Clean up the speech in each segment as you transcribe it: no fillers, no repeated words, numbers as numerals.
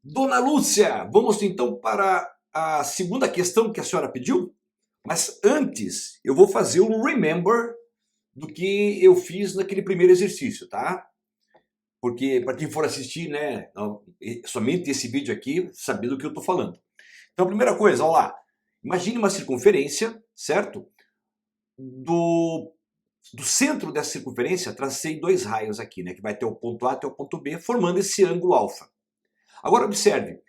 Dona Lúcia, vamos então para a segunda questão que a senhora pediu? Mas antes, eu vou fazer um remember do que eu fiz naquele primeiro exercício, tá? Porque para quem for assistir, né, somente esse vídeo aqui, saber do que eu estou falando. Então, a primeira coisa, olha lá. Imagine uma circunferência, certo? Do centro dessa circunferência, tracei dois raios aqui, né? Que vai ter o ponto A até o ponto B, formando esse ângulo alfa. Agora observe,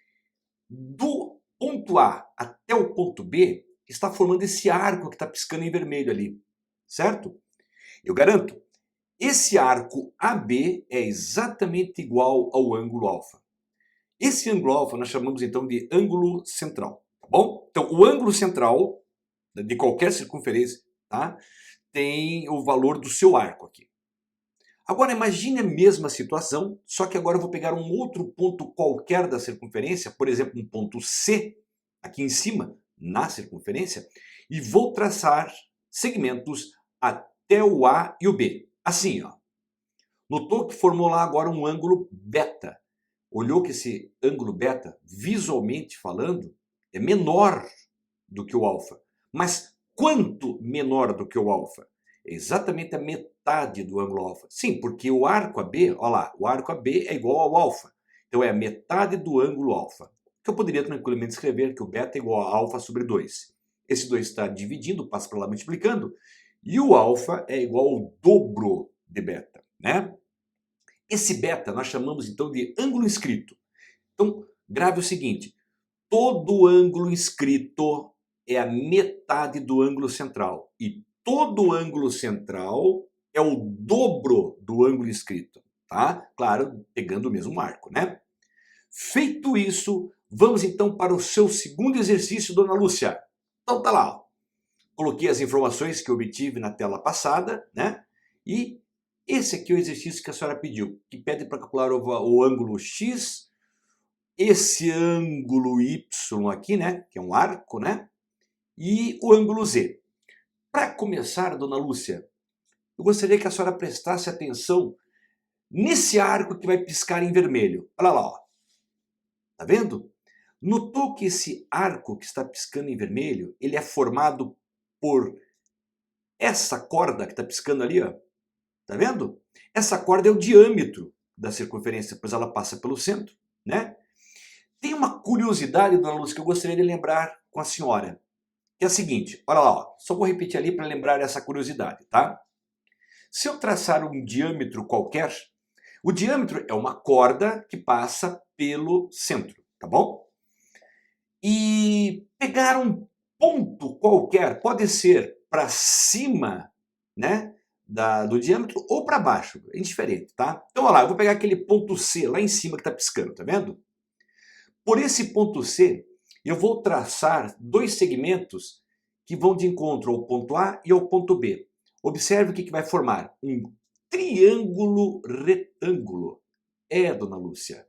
do ponto A até o ponto B, está formando esse arco que está piscando em vermelho ali, certo? Eu garanto, esse arco AB é exatamente igual ao ângulo alfa. Esse ângulo alfa nós chamamos então de ângulo central, tá bom? Então o ângulo central de qualquer circunferência, tá? Tem o valor do seu arco aqui. Agora imagine a mesma situação, só que agora eu vou pegar um outro ponto qualquer da circunferência, por exemplo, um ponto C, aqui em cima, na circunferência, e vou traçar segmentos até o A e o B. Assim, ó. Notou que formou lá agora um ângulo beta. Olhou que esse ângulo beta, visualmente falando, é menor do que o alfa. Mas quanto menor do que o alfa? É exatamente a metade do ângulo alfa. Sim, porque o arco AB, olha lá, o arco AB é igual ao alfa. Então é a metade do ângulo alfa. Que eu poderia tranquilamente escrever que o beta é igual a alfa sobre 2. Esse 2 está dividindo, passa para lá multiplicando. E o alfa é igual ao dobro de beta, né? Esse beta nós chamamos então de ângulo inscrito. Então, grave o seguinte, todo ângulo inscrito é a metade do ângulo central. E todo ângulo central é o dobro do ângulo inscrito, tá? Claro, pegando o mesmo arco, né? Feito isso, vamos então para o seu segundo exercício, dona Lúcia. Então tá lá, ó. Coloquei as informações que eu obtive na tela passada, né? E esse aqui é o exercício que a senhora pediu, que pede para calcular o ângulo X, esse ângulo Y aqui, né? Que é um arco, né? E o ângulo Z. Para começar, dona Lúcia, eu gostaria que a senhora prestasse atenção nesse arco que vai piscar em vermelho. Olha lá, ó. Tá vendo? Notou que esse arco que está piscando em vermelho, ele é formado por essa corda que está piscando ali, ó. Tá vendo? Essa corda é o diâmetro da circunferência, pois ela passa pelo centro, né? Tem uma curiosidade, dona Lúcia, que eu gostaria de lembrar com a senhora. Que é a seguinte, olha lá, ó, só vou repetir ali para lembrar essa curiosidade, tá? Se eu traçar um diâmetro qualquer, o diâmetro é uma corda que passa pelo centro, tá bom? E pegar um ponto qualquer, pode ser para cima, né, do diâmetro ou para baixo, é indiferente, tá? Então, olha lá, eu vou pegar aquele ponto C lá em cima que está piscando, tá vendo? Por esse ponto C, eu vou traçar dois segmentos que vão de encontro ao ponto A e ao ponto B. Observe o que vai formar um triângulo retângulo. Dona Lúcia,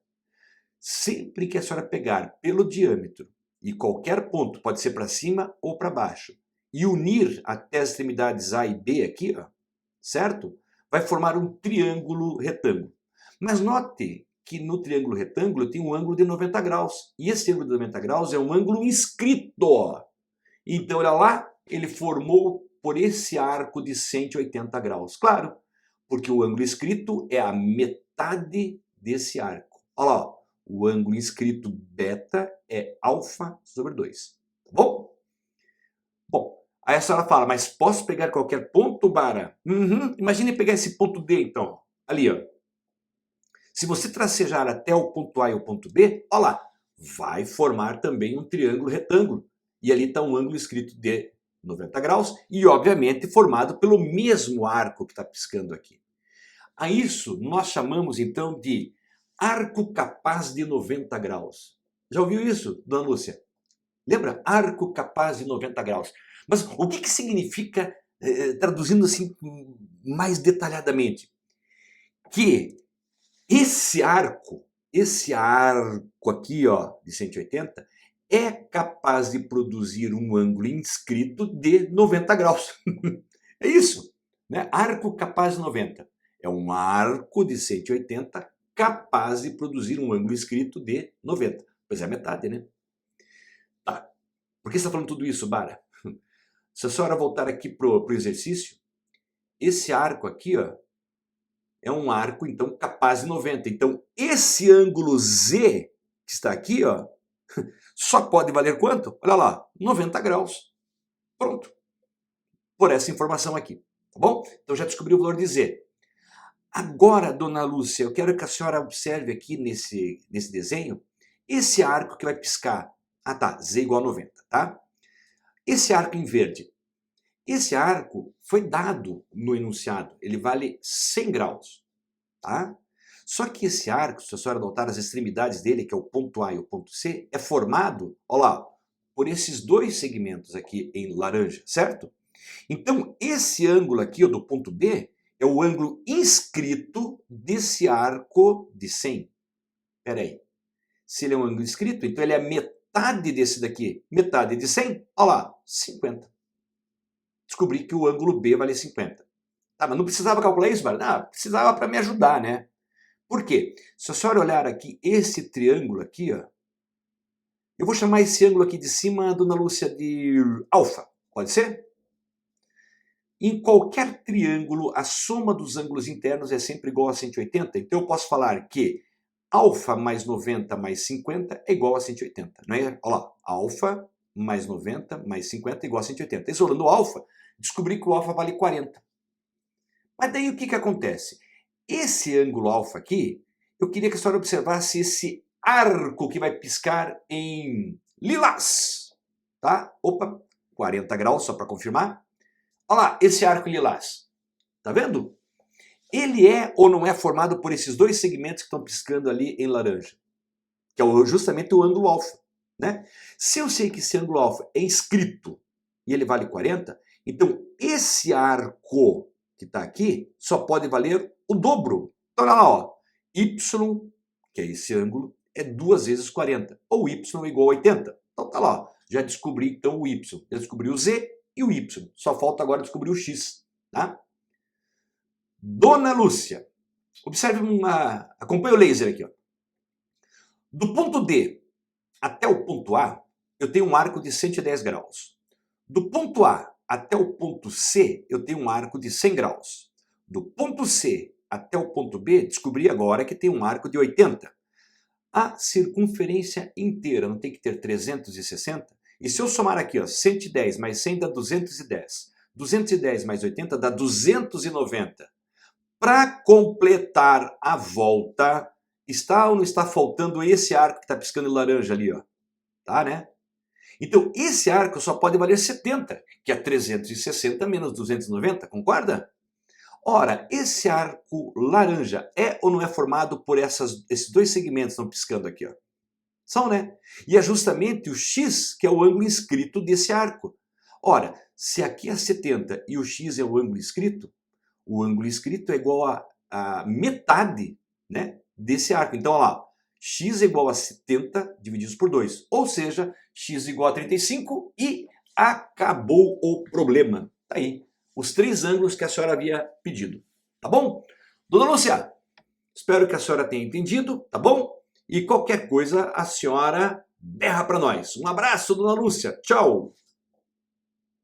sempre que a senhora pegar pelo diâmetro e qualquer ponto, pode ser para cima ou para baixo, e unir até as extremidades A e B aqui, ó, certo? Vai formar um triângulo retângulo. Mas note que no triângulo retângulo tem um ângulo de 90 graus. E esse ângulo de 90 graus é um ângulo inscrito. Então, olha lá, ele formou por esse arco de 180 graus. Claro, porque o ângulo inscrito é a metade desse arco. Olha lá, ó, o ângulo inscrito beta é alfa sobre 2. Tá bom? Bom, aí a senhora fala, mas posso pegar qualquer ponto, Bara? Imagine pegar esse ponto D, então. Ali, ó. Se você tracejar até o ponto A e o ponto B, olha lá, vai formar também um triângulo retângulo. E ali está um ângulo escrito de 90 graus e, obviamente, formado pelo mesmo arco que está piscando aqui. A isso nós chamamos, então, de arco capaz de 90 graus. Já ouviu isso, dona Lúcia? Lembra? Arco capaz de 90 graus. Mas o que significa, traduzindo assim mais detalhadamente? Que esse arco aqui, ó, de 180, é capaz de produzir um ângulo inscrito de 90 graus. É isso, né? Arco capaz de 90. É um arco de 180 capaz de produzir um ângulo inscrito de 90. Pois é, a metade, né? Tá. Por que você está falando tudo isso, Bara? Se a senhora voltar aqui pro exercício, esse arco aqui, ó, é um arco, então, capaz de 90. Então, esse ângulo Z que está aqui, ó, só pode valer quanto? Olha lá, 90 graus. Pronto. Por essa informação aqui, tá bom? Então já descobri o valor de Z. Agora, dona Lúcia, eu quero que a senhora observe aqui nesse desenho, esse arco que vai piscar. Ah tá, Z igual a 90, tá? Esse arco em verde. Esse arco foi dado no enunciado, ele vale 100 graus, tá? Só que esse arco, se a senhora notar as extremidades dele, que é o ponto A e o ponto C, é formado, olha lá, por esses dois segmentos aqui em laranja, certo? Então, esse ângulo aqui, ó, do ponto B, é o ângulo inscrito desse arco de 100. Espera aí. Se ele é um ângulo inscrito, então ele é metade desse daqui. Metade de 100, olha lá, 50. Descobri que o ângulo B vale 50. Tá, mas não precisava calcular isso, Bara? Não, precisava para me ajudar, né? Por quê? Se a senhora olhar aqui, esse triângulo aqui, ó, eu vou chamar esse ângulo aqui de cima, dona Lúcia, de alfa. Pode ser? Em qualquer triângulo, a soma dos ângulos internos é sempre igual a 180. Então eu posso falar que alfa mais 90 mais 50 é igual a 180. Não é? Olha lá, alfa mais 90 mais 50 é igual a 180. Isolando o alfa, descobri que o alfa vale 40. Mas daí o que acontece? Esse ângulo alfa aqui, eu queria que a senhora observasse esse arco que vai piscar em lilás. Tá? Opa, 40 graus, só para confirmar. Olha lá, esse arco lilás. Tá vendo? Ele é ou não é formado por esses dois segmentos que estão piscando ali em laranja, que é justamente o ângulo alfa, né? Se eu sei que esse ângulo alfa é inscrito e ele vale 40, então esse arco que está aqui só pode valer o dobro. Então olha lá, ó, y, que é esse ângulo, é 2 vezes 40, ou y é igual a 80. Então tá lá, ó, já descobri então o y, já descobri o z e o y, só falta agora descobrir o x, tá? Dona Lúcia, observe acompanhe o laser aqui, ó. Do ponto D até o ponto A, eu tenho um arco de 110 graus. Do ponto A até o ponto C, eu tenho um arco de 100 graus. Do ponto C até o ponto B, descobri agora que tem um arco de 80. A circunferência inteira não tem que ter 360? E se eu somar aqui, ó, 110 mais 100 dá 210. 210 mais 80 dá 290. Para completar a volta, está ou não está faltando esse arco que está piscando em laranja ali, ó? Tá, né? Então, esse arco só pode valer 70, que é 360 menos 290, concorda? Ora, esse arco laranja é ou não é formado por esses dois segmentos que estão piscando aqui, ó? São, né? E é justamente o x que é o ângulo inscrito desse arco. Ora, se aqui é 70 e o x é o ângulo inscrito é igual a metade, né, desse arco. Então, olha lá, x é igual a 70 divididos por 2. Ou seja, x é igual a 35 e acabou o problema. Tá aí, os 3 ângulos que a senhora havia pedido. Tá bom? Dona Lúcia, espero que a senhora tenha entendido, tá bom? E qualquer coisa a senhora berra para nós. Um abraço, dona Lúcia. Tchau!